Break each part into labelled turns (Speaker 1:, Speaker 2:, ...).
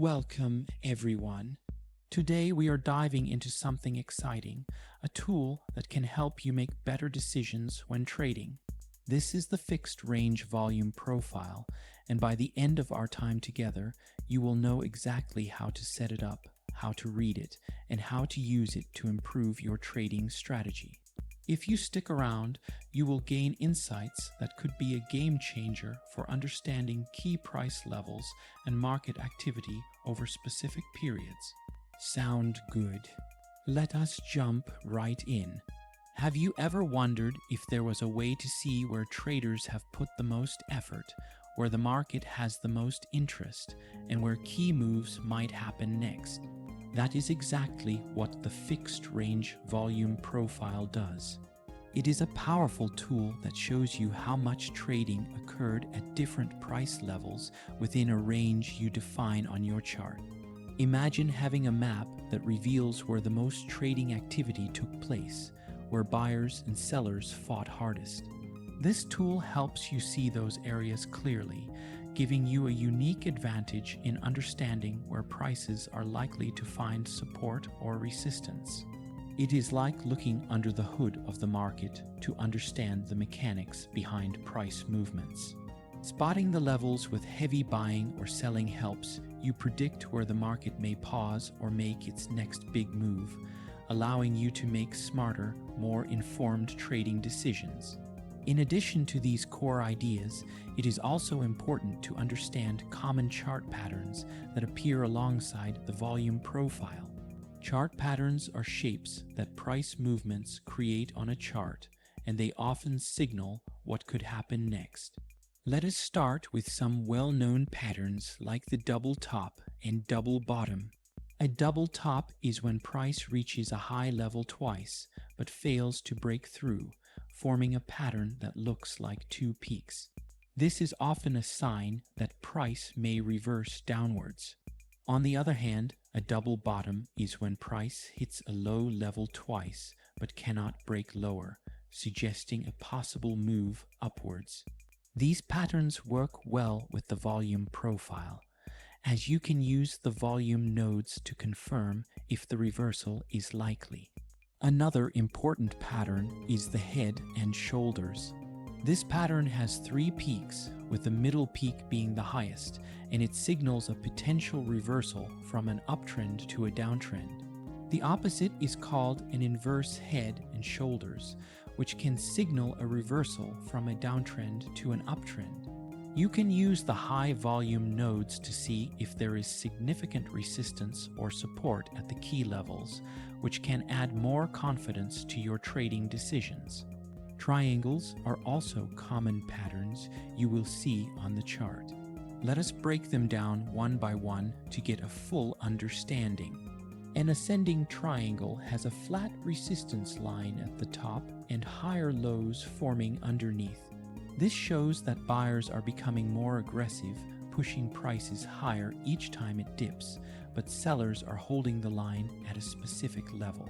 Speaker 1: Welcome, everyone. Today we are diving into something exciting, a tool that can help you make better decisions when trading. This is the fixed range volume profile, and by the end of our time together, you will know exactly how to set it up, how to read it, and how to use it to improve your trading strategy. If you stick around, you will gain insights that could be a game changer for understanding key price levels and market activity over specific periods. Sound good? Let us jump right in. Have you ever wondered if there was a way to see where traders have put the most effort, where the market has the most interest, and where key moves might happen next? That is exactly what the fixed range volume profile does. It is a powerful tool that shows you how much trading occurred at different price levels within a range you define on your chart. Imagine having a map that reveals where the most trading activity took place, where buyers and sellers fought hardest. This tool helps you see those areas clearly, giving you a unique advantage in understanding where prices are likely to find support or resistance. It is like looking under the hood of the market to understand the mechanics behind price movements. Spotting the levels with heavy buying or selling helps you predict where the market may pause or make its next big move, allowing you to make smarter, more informed trading decisions. In addition to these core ideas, it is also important to understand common chart patterns that appear alongside the volume profile. Chart patterns are shapes that price movements create on a chart, and they often signal what could happen next. Let us start with some well-known patterns like the double top and double bottom. A double top is when price reaches a high level twice, but fails to break through, forming a pattern that looks like two peaks. This is often a sign that price may reverse downwards. On the other hand, a double bottom is when price hits a low level twice but cannot break lower, suggesting a possible move upwards. These patterns work well with the volume profile, as you can use the volume nodes to confirm if the reversal is likely. Another important pattern is the head and shoulders. This pattern has three peaks, with the middle peak being the highest, and it signals a potential reversal from an uptrend to a downtrend. The opposite is called an inverse head and shoulders, which can signal a reversal from a downtrend to an uptrend. You can use the high volume nodes to see if there is significant resistance or support at the key levels, which can add more confidence to your trading decisions. Triangles are also common patterns you will see on the chart. Let us break them down one by one to get a full understanding. An ascending triangle has a flat resistance line at the top and higher lows forming underneath. This shows that buyers are becoming more aggressive, pushing prices higher each time it dips, but sellers are holding the line at a specific level.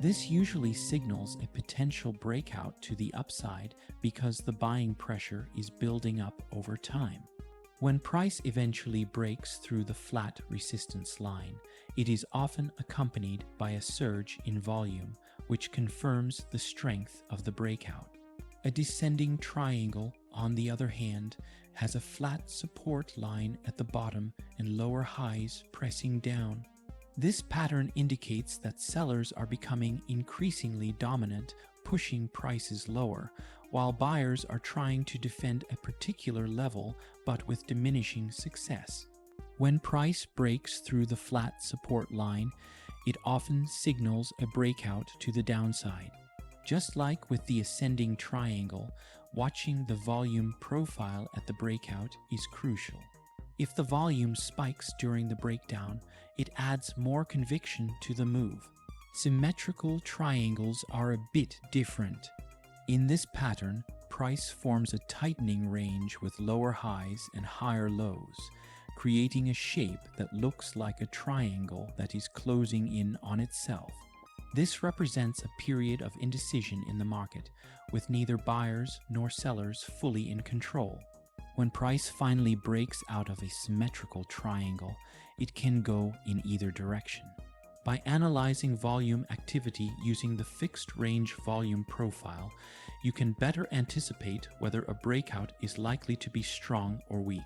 Speaker 1: This usually signals a potential breakout to the upside because the buying pressure is building up over time. When price eventually breaks through the flat resistance line, it is often accompanied by a surge in volume, which confirms the strength of the breakout. A descending triangle, on the other hand, has a flat support line at the bottom and lower highs pressing down. This pattern indicates that sellers are becoming increasingly dominant, pushing prices lower, while buyers are trying to defend a particular level but with diminishing success. When price breaks through the flat support line, it often signals a breakout to the downside. Just like with the ascending triangle, watching the volume profile at the breakout is crucial. If the volume spikes during the breakdown, it adds more conviction to the move. Symmetrical triangles are a bit different. In this pattern, price forms a tightening range with lower highs and higher lows, creating a shape that looks like a triangle that is closing in on itself. This represents a period of indecision in the market, with neither buyers nor sellers fully in control. When price finally breaks out of a symmetrical triangle, it can go in either direction. By analyzing volume activity using the fixed range volume profile, you can better anticipate whether a breakout is likely to be strong or weak.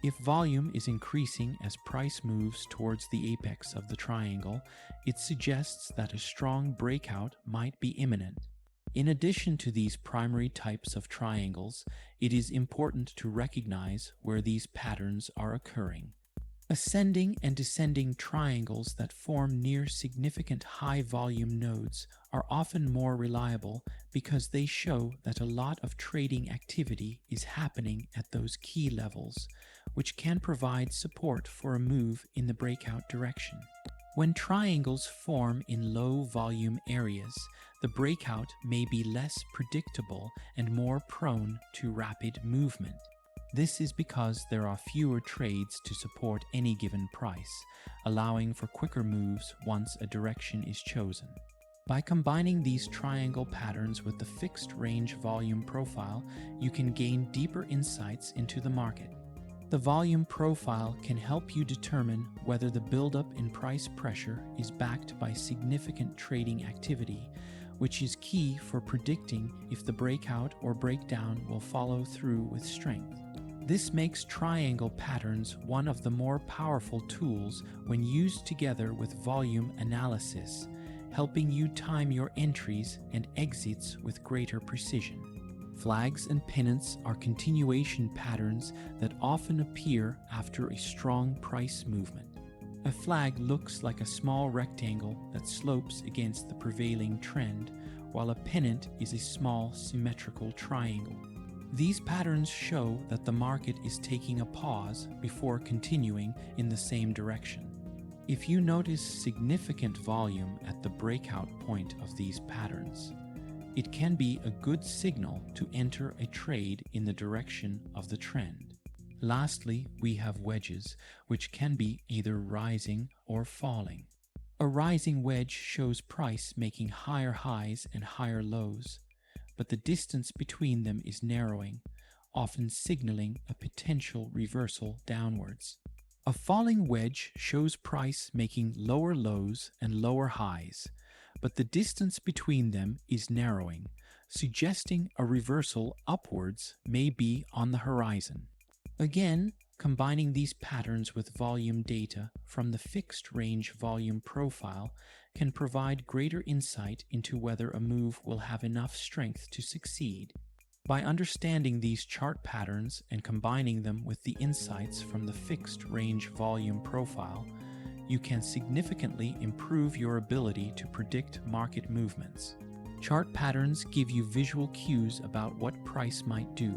Speaker 1: If volume is increasing as price moves towards the apex of the triangle, it suggests that a strong breakout might be imminent. In addition to these primary types of triangles, it is important to recognize where these patterns are occurring. Ascending and descending triangles that form near significant high-volume nodes are often more reliable because they show that a lot of trading activity is happening at those key levels, which can provide support for a move in the breakout direction. When triangles form in low-volume areas, the breakout may be less predictable and more prone to rapid movement. This is because there are fewer trades to support any given price, allowing for quicker moves once a direction is chosen. By combining these triangle patterns with the fixed range volume profile, you can gain deeper insights into the market. The volume profile can help you determine whether the buildup in price pressure is backed by significant trading activity, which is key for predicting if the breakout or breakdown will follow through with strength. This makes triangle patterns one of the more powerful tools when used together with volume analysis, helping you time your entries and exits with greater precision. Flags and pennants are continuation patterns that often appear after a strong price movement. A flag looks like a small rectangle that slopes against the prevailing trend, while a pennant is a small symmetrical triangle. These patterns show that the market is taking a pause before continuing in the same direction. If you notice significant volume at the breakout point of these patterns, it can be a good signal to enter a trade in the direction of the trend. Lastly, we have wedges, which can be either rising or falling. A rising wedge shows price making higher highs and higher lows, but the distance between them is narrowing, often signaling a potential reversal downwards. A falling wedge shows price making lower lows and lower highs, but the distance between them is narrowing, suggesting a reversal upwards may be on the horizon. Again, combining these patterns with volume data from the fixed range volume profile can provide greater insight into whether a move will have enough strength to succeed. By understanding these chart patterns and combining them with the insights from the fixed range volume profile, you can significantly improve your ability to predict market movements. Chart patterns give you visual cues about what price might do,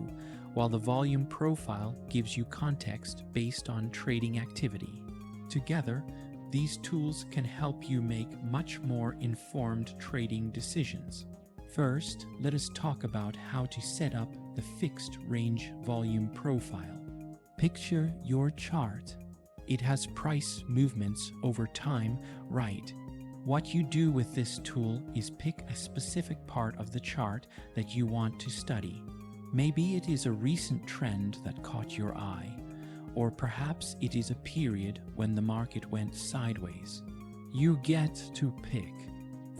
Speaker 1: while the volume profile gives you context based on trading activity. Together, these tools can help you make much more informed trading decisions. First, let us talk about how to set up the fixed range volume profile. Picture your chart. It has price movements over time, right? What you do with this tool is pick a specific part of the chart that you want to study. Maybe it is a recent trend that caught your eye, or perhaps it is a period when the market went sideways. You get to pick.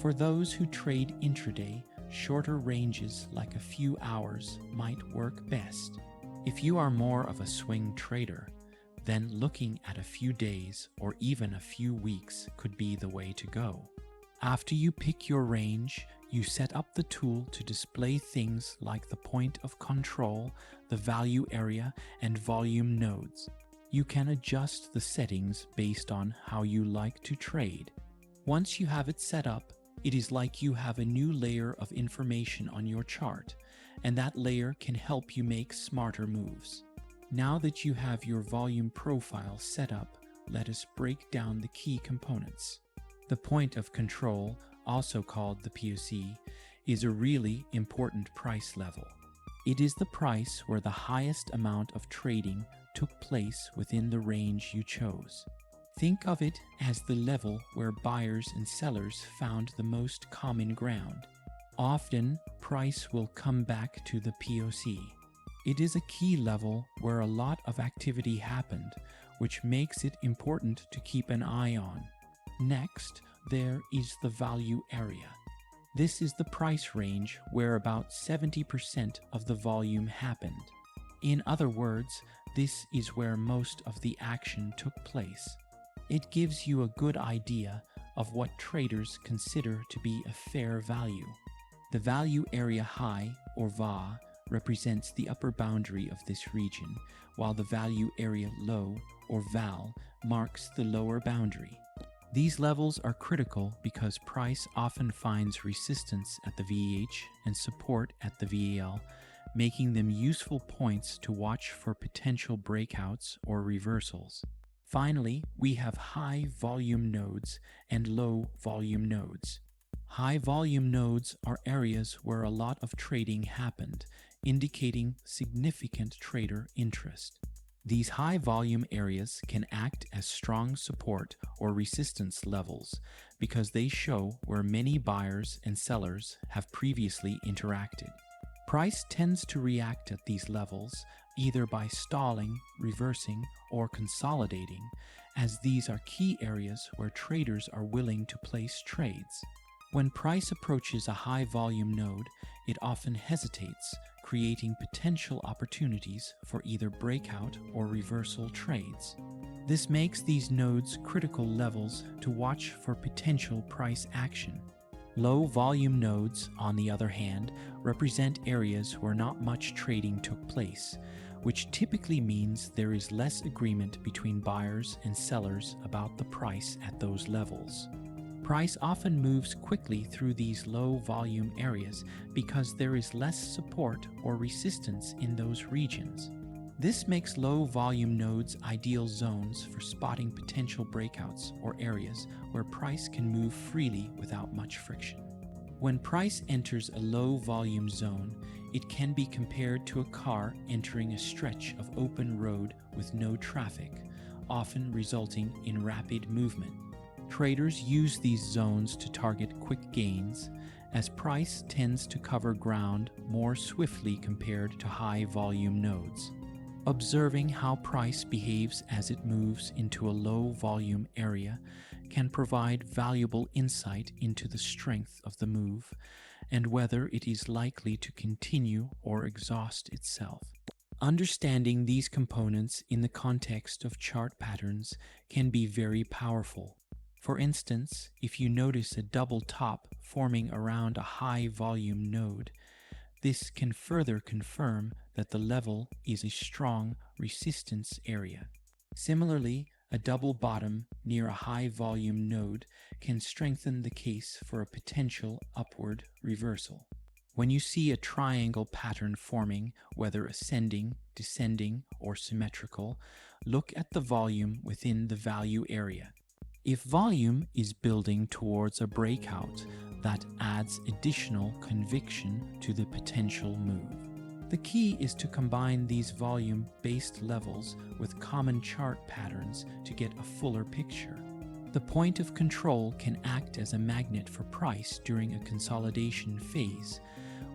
Speaker 1: For those who trade intraday, shorter ranges like a few hours might work best. If you are more of a swing trader, then looking at a few days or even a few weeks could be the way to go. After you pick your range, you set up the tool to display things like the point of control, the value area, and volume nodes. You can adjust the settings based on how you like to trade. Once you have it set up, it is like you have a new layer of information on your chart, and that layer can help you make smarter moves. Now that you have your volume profile set up, let us break down the key components. The point of control, also called the POC, is a really important price level. It is the price where the highest amount of trading took place within the range you chose. Think of it as the level where buyers and sellers found the most common ground. Often, price will come back to the POC. It is a key level where a lot of activity happened, which makes it important to keep an eye on. Next, there is the value area. This is the price range where about 70% of the volume happened. In other words, this is where most of the action took place. It gives you a good idea of what traders consider to be a fair value. The value area high, or VA, represents the upper boundary of this region, while the value area low, or VAL, marks the lower boundary. These levels are critical because price often finds resistance at the VH and support at the VAL, making them useful points to watch for potential breakouts or reversals. Finally, we have high volume nodes and low volume nodes. High volume nodes are areas where a lot of trading happened, indicating significant trader interest. These high volume areas can act as strong support or resistance levels because they show where many buyers and sellers have previously interacted. Price tends to react at these levels either by stalling, reversing, or consolidating, as these are key areas where traders are willing to place trades. When price approaches a high volume node, it often hesitates, creating potential opportunities for either breakout or reversal trades. This makes these nodes critical levels to watch for potential price action. Low volume nodes, on the other hand, represent areas where not much trading took place, which typically means there is less agreement between buyers and sellers about the price at those levels. Price often moves quickly through these low volume areas because there is less support or resistance in those regions. This makes low volume nodes ideal zones for spotting potential breakouts or areas where price can move freely without much friction. When price enters a low volume zone, it can be compared to a car entering a stretch of open road with no traffic, often resulting in rapid movement. Traders use these zones to target quick gains, as price tends to cover ground more swiftly compared to high volume nodes. Observing how price behaves as it moves into a low volume area can provide valuable insight into the strength of the move and whether it is likely to continue or exhaust itself. Understanding these components in the context of chart patterns can be very powerful. For instance, if you notice a double top forming around a high volume node, this can further confirm that the level is a strong resistance area. Similarly, a double bottom near a high volume node can strengthen the case for a potential upward reversal. When you see a triangle pattern forming, whether ascending, descending, or symmetrical, look at the volume within the value area. If volume is building towards a breakout, that adds additional conviction to the potential move. The key is to combine these volume-based levels with common chart patterns to get a fuller picture. The point of control can act as a magnet for price during a consolidation phase,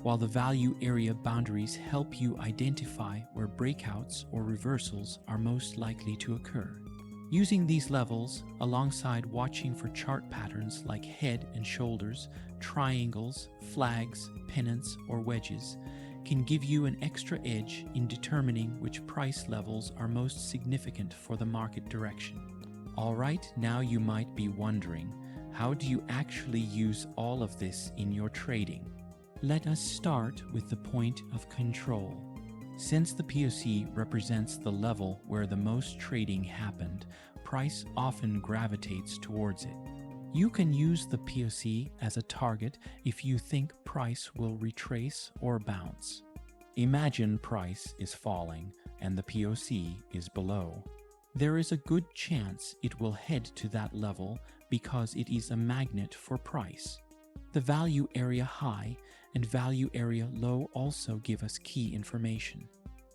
Speaker 1: while the value area boundaries help you identify where breakouts or reversals are most likely to occur. Using these levels, alongside watching for chart patterns like head and shoulders, triangles, flags, pennants, or wedges, can give you an extra edge in determining which price levels are most significant for the market direction. Alright, now you might be wondering, how do you actually use all of this in your trading? Let us start with the point of control. Since the POC represents the level where the most trading happened, price often gravitates towards it. You can use the POC as a target if you think price will retrace or bounce. Imagine price is falling and the POC is below. There is a good chance it will head to that level because it is a magnet for price. The value area high and value area low also give us key information.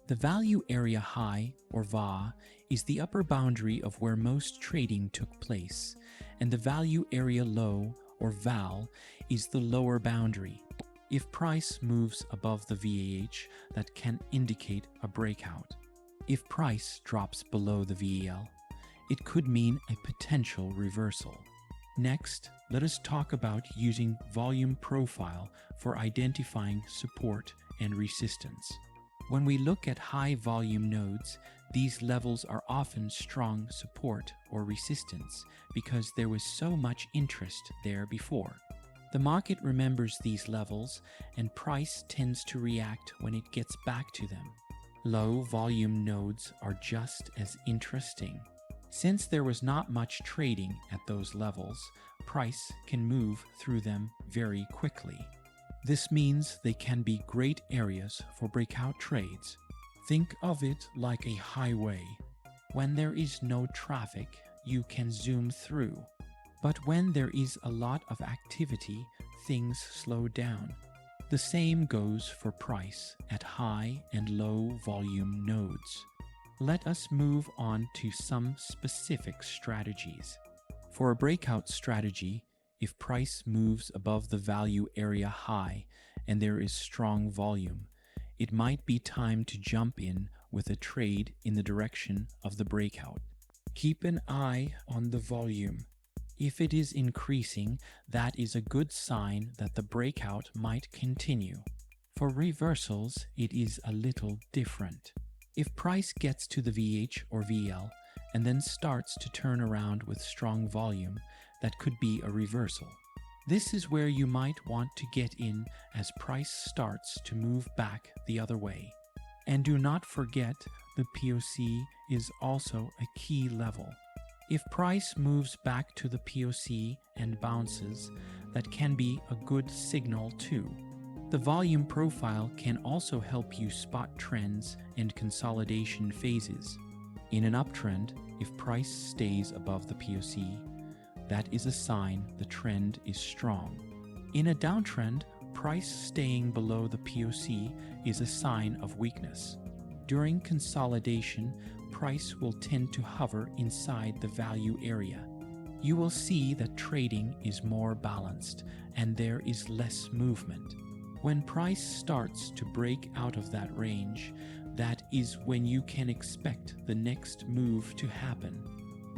Speaker 1: The value area high, or VA, is the upper boundary of where most trading took place, and the value area low, or VAL, is the lower boundary. If price moves above the VAH, that can indicate a breakout. If price drops below the VAL, It could mean a potential reversal. Next, let us talk about using volume profile for identifying support and resistance. When we look at high volume nodes, these levels are often strong support or resistance because there was so much interest there before. The market remembers these levels and price tends to react when it gets back to them. Low volume nodes are just as interesting. Since there was not much trading at those levels, price can move through them very quickly. This means they can be great areas for breakout trades. Think of it like a highway. When there is no traffic, you can zoom through. But when there is a lot of activity, things slow down. The same goes for price at high and low volume nodes. Let us move on to some specific strategies. For a breakout strategy, if price moves above the value area high and there is strong volume, it might be time to jump in with a trade in the direction of the breakout. Keep an eye on the volume. If it is increasing, that is a good sign that the breakout might continue. For reversals, it is a little different. If price gets to the VH or VL and then starts to turn around with strong volume, that could be a reversal. This is where you might want to get in as price starts to move back the other way. And do not forget, the POC is also a key level. If price moves back to the POC and bounces, that can be a good signal too. The volume profile can also help you spot trends and consolidation phases. In an uptrend, if price stays above the POC, that is a sign the trend is strong. In a downtrend, price staying below the POC is a sign of weakness. During consolidation, price will tend to hover inside the value area. You will see that trading is more balanced and there is less movement. When price starts to break out of that range, that is when you can expect the next move to happen.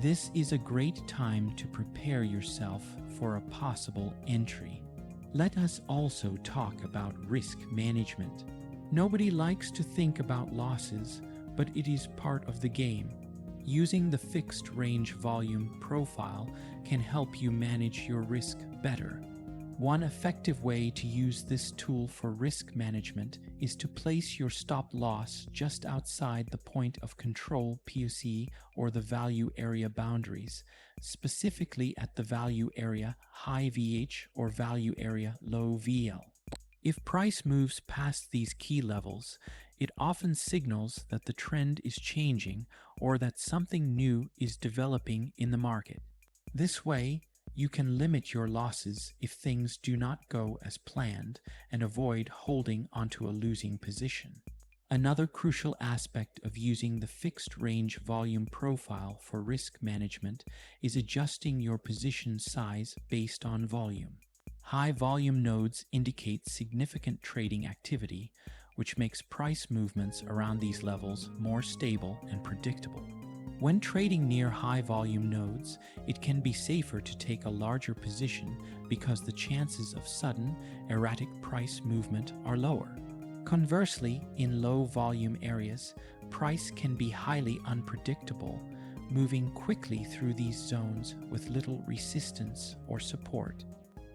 Speaker 1: This is a great time to prepare yourself for a possible entry. Let us also talk about risk management. Nobody likes to think about losses, but it is part of the game. Using the fixed range volume profile can help you manage your risk better. One effective way to use this tool for risk management is to place your stop loss just outside the point of control POC or the value area boundaries, specifically at the value area high VH or value area low VL. If price moves past these key levels, it often signals that the trend is changing or that something new is developing in the market. This way, you can limit your losses if things do not go as planned and avoid holding onto a losing position. Another crucial aspect of using the fixed range volume profile for risk management is adjusting your position size based on volume. High volume nodes indicate significant trading activity, which makes price movements around these levels more stable and predictable. When trading near high volume nodes, it can be safer to take a larger position because the chances of sudden, erratic price movement are lower. Conversely, in low volume areas, price can be highly unpredictable, moving quickly through these zones with little resistance or support.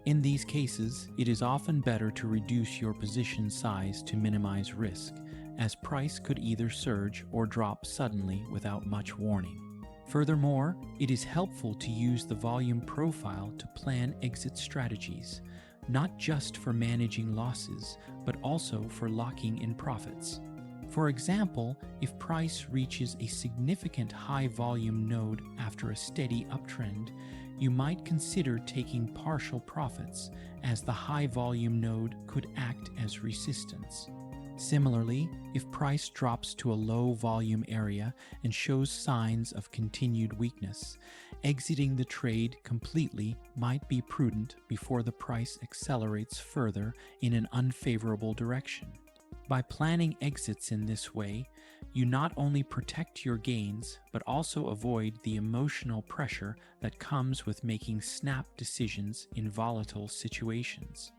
Speaker 1: In these cases, it is often better to reduce your position size to minimize risk, as price could either surge or drop suddenly without much warning. Furthermore, it is helpful to use the volume profile to plan exit strategies, not just for managing losses, but also for locking in profits. For example, if price reaches a significant high volume node after a steady uptrend, you might consider taking partial profits, as the high volume node could act as resistance. Similarly, if price drops to a low volume area and shows signs of continued weakness, exiting the trade completely might be prudent before the price accelerates further in an unfavorable direction. By planning exits in this way, you not only protect your gains, but also avoid the emotional pressure that comes with making snap decisions in volatile situations.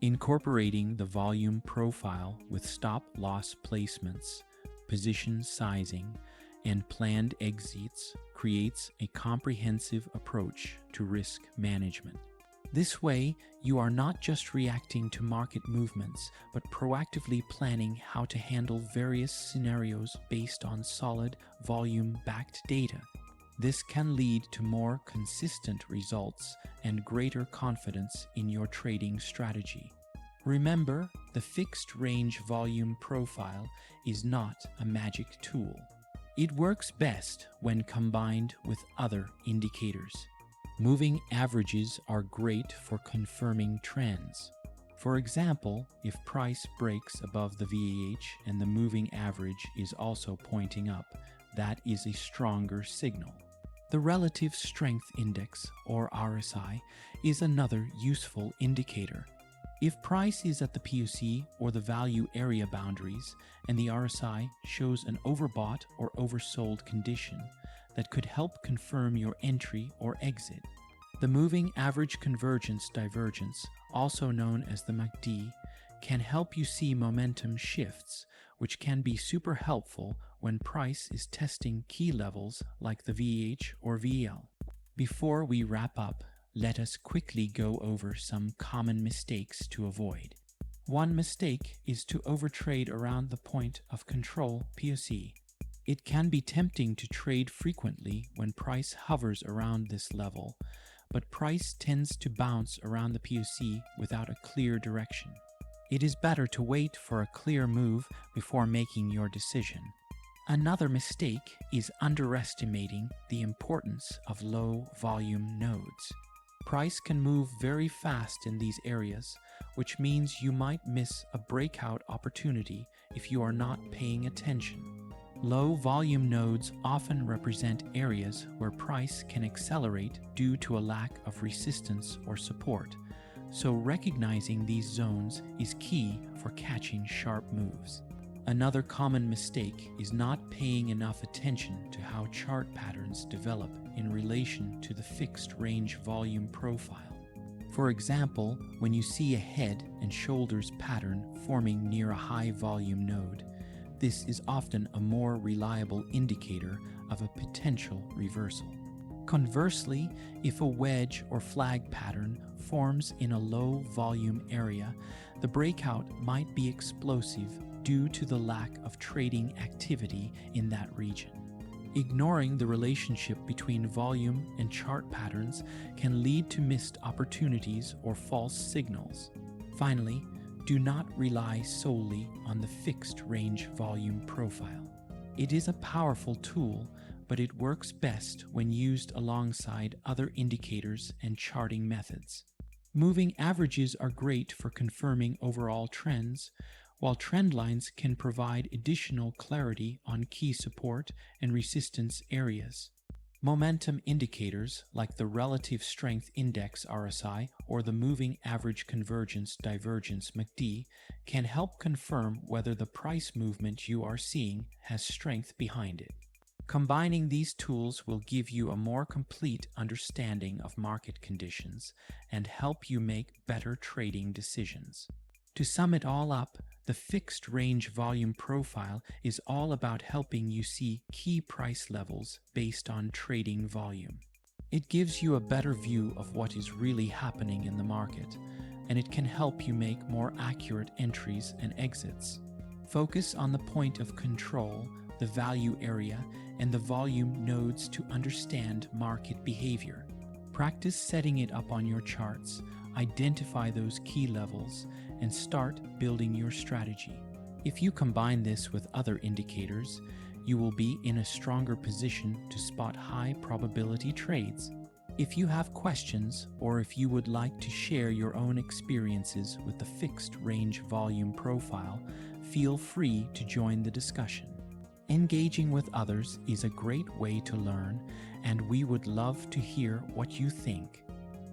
Speaker 1: Incorporating the volume profile with stop-loss placements, position sizing, and planned exits creates a comprehensive approach to risk management. This way, you are not just reacting to market movements, but proactively planning how to handle various scenarios based on solid, volume-backed data. This can lead to more consistent results and greater confidence in your trading strategy. Remember, the fixed range volume profile is not a magic tool. It works best when combined with other indicators. Moving averages are great for confirming trends. For example, if price breaks above the VAH and the moving average is also pointing up, that is a stronger signal. The Relative Strength Index, or RSI, is another useful indicator. If price is at the POC or the value area boundaries and the RSI shows an overbought or oversold condition, that could help confirm your entry or exit. The Moving Average Convergence Divergence, also known as the MACD, can help you see momentum shifts, which can be super helpful when price is testing key levels like the VH or VL. Before we wrap up, let us quickly go over some common mistakes to avoid. One mistake is to overtrade around the point of control POC. It can be tempting to trade frequently when price hovers around this level, but price tends to bounce around the POC without a clear direction. It is better to wait for a clear move before making your decision. Another mistake is underestimating the importance of low volume nodes. Price can move very fast in these areas, which means you might miss a breakout opportunity if you are not paying attention. Low volume nodes often represent areas where price can accelerate due to a lack of resistance or support, so recognizing these zones is key for catching sharp moves. Another common mistake is not paying enough attention to how chart patterns develop in relation to the fixed range volume profile. For example, when you see a head and shoulders pattern forming near a high volume node, this is often a more reliable indicator of a potential reversal. Conversely, if a wedge or flag pattern forms in a low volume area, the breakout might be explosive due to the lack of trading activity in that region. Ignoring the relationship between volume and chart patterns can lead to missed opportunities or false signals. Finally, do not rely solely on the fixed range volume profile. It is a powerful tool, but it works best when used alongside other indicators and charting methods. Moving averages are great for confirming overall trends, while trend lines can provide additional clarity on key support and resistance areas. Momentum indicators like the Relative Strength Index RSI or the Moving Average Convergence Divergence MACD can help confirm whether the price movement you are seeing has strength behind it. Combining these tools will give you a more complete understanding of market conditions and help you make better trading decisions. To sum it all up, the fixed range volume profile is all about helping you see key price levels based on trading volume. It gives you a better view of what is really happening in the market, and it can help you make more accurate entries and exits. Focus on the point of control, the value area, and the volume nodes to understand market behavior. Practice setting it up on your charts, identify those key levels, and start building your strategy. If you combine this with other indicators, you will be in a stronger position to spot high probability trades. If you have questions or if you would like to share your own experiences with the fixed range volume profile, feel free to join the discussion. Engaging with others is a great way to learn, and we would love to hear what you think.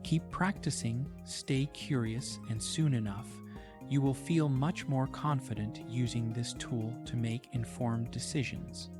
Speaker 1: Keep practicing, stay curious, and soon enough, You will feel much more confident using this tool to make informed decisions.